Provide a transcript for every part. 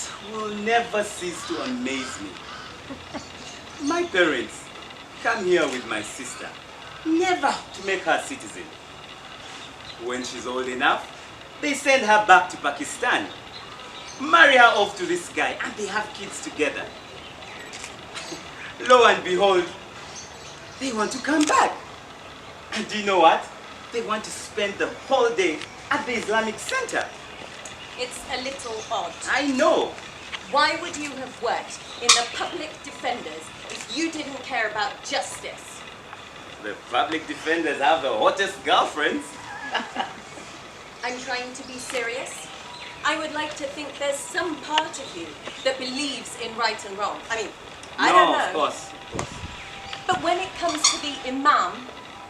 parents will never cease to amaze me. My parents come here with my sister, never to make her citizen. When she's old enough, they send her back to Pakistan, marry her off to this guy, and they have kids together. Lo and behold, they want to come back. And do you know what? They want to spend the whole day at the Islamic Center. It's a little odd. I know. Why would you have worked in the public defenders if you didn't care about justice? The public defenders have the hottest girlfriends. I'm trying to be serious. I would like to think there's some part of you that believes in right and wrong. I mean, I don't know. Of course. But when it comes to the imam,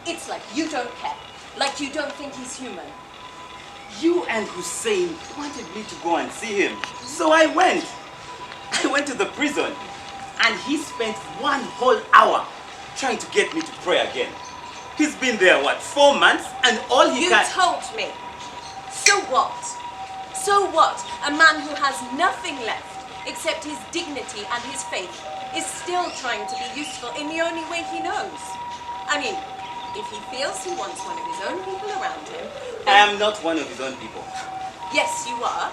it's like you don't care. Like you don't think he's human. You and Hussein wanted me to go and see him. So I went. I went to the prison. And he spent 1 whole hour trying to get me to pray again. He's been there, what, 4 months? And all he can... You told me. So what? So what? A man who has nothing left except his dignity and his faith is still trying to be useful in the only way he knows. I mean, if he feels he wants one of his own people around him... I am not one of his own people. Yes, you are.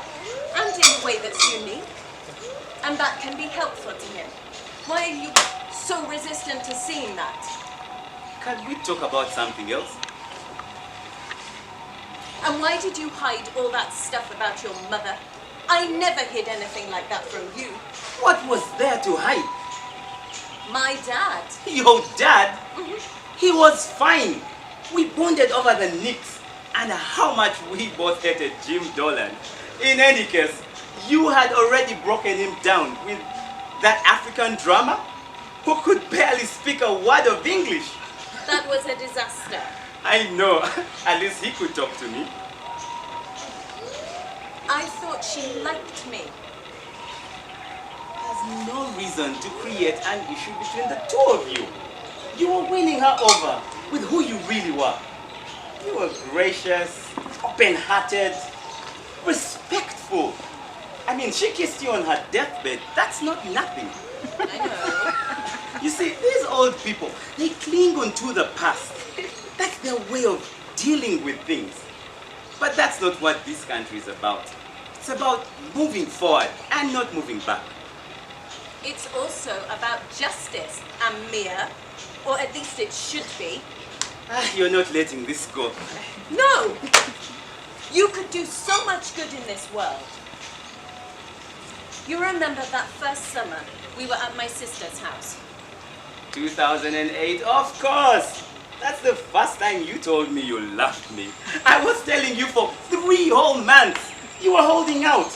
And in a way that's unique. And that can be helpful to him. Why are you so resistant to seeing that? Can we talk about something else? And why did you hide all that stuff about your mother? I never hid anything like that from you. What was there to hide? My dad. Your dad? He was fine. We bonded over the Knicks and how much we both hated Jim Dolan. In any case, you had already broken him down with that African drummer who could barely speak a word of English. That was a disaster. I know. At least he could talk to me. I thought she liked me. There's no reason to create an issue between the two of you. You were winning her over with who you really were. You were gracious, open-hearted, respectful. I mean, she kissed you on her deathbed. That's not nothing. I know. You see, these old people, they cling on to the past. That's their way of dealing with things. But that's not what this country is about. It's about moving forward and not moving back. It's also about justice, Amir. Or at least it should be. You're not letting this go. No! You could do so much good in this world. You remember that first summer we were at my sister's house? 2008, of course! That's the first time you told me you loved me. I was telling you for 3 whole months. You were holding out.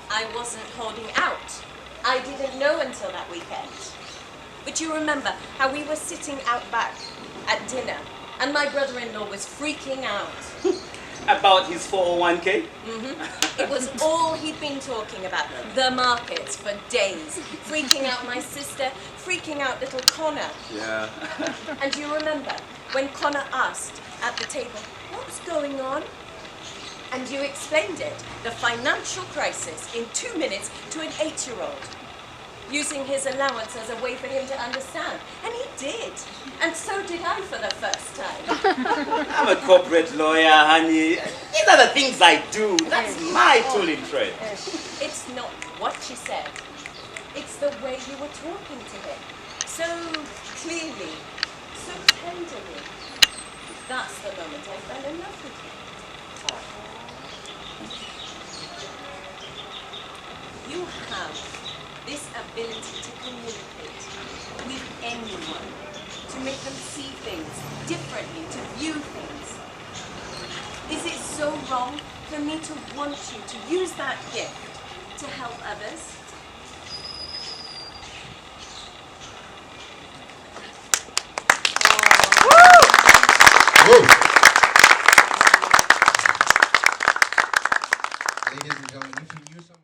I wasn't holding out. I didn't know until that weekend. But you remember how we were sitting out back at dinner and my brother-in-law was freaking out. About his 401k? It was all he'd been talking about. The markets for days. Freaking out my sister, freaking out little Connor. Yeah. And you remember when Connor asked at the table, what's going on? And you explained it, the financial crisis, in 2 minutes to an 8-year-old. Using his allowance as a way for him to understand. And he did. And so did I for the first time. I'm a corporate lawyer, honey. These are the things I do. That's my tool in trade. It's not what she said. It's the way you were talking to him. So clearly, so tenderly. That's the moment I fell in love with you. You have this ability to communicate with anyone, to make them see things differently, to view things. Is it so wrong for me to want you to use that gift to help others? Ladies and gentlemen, you can use some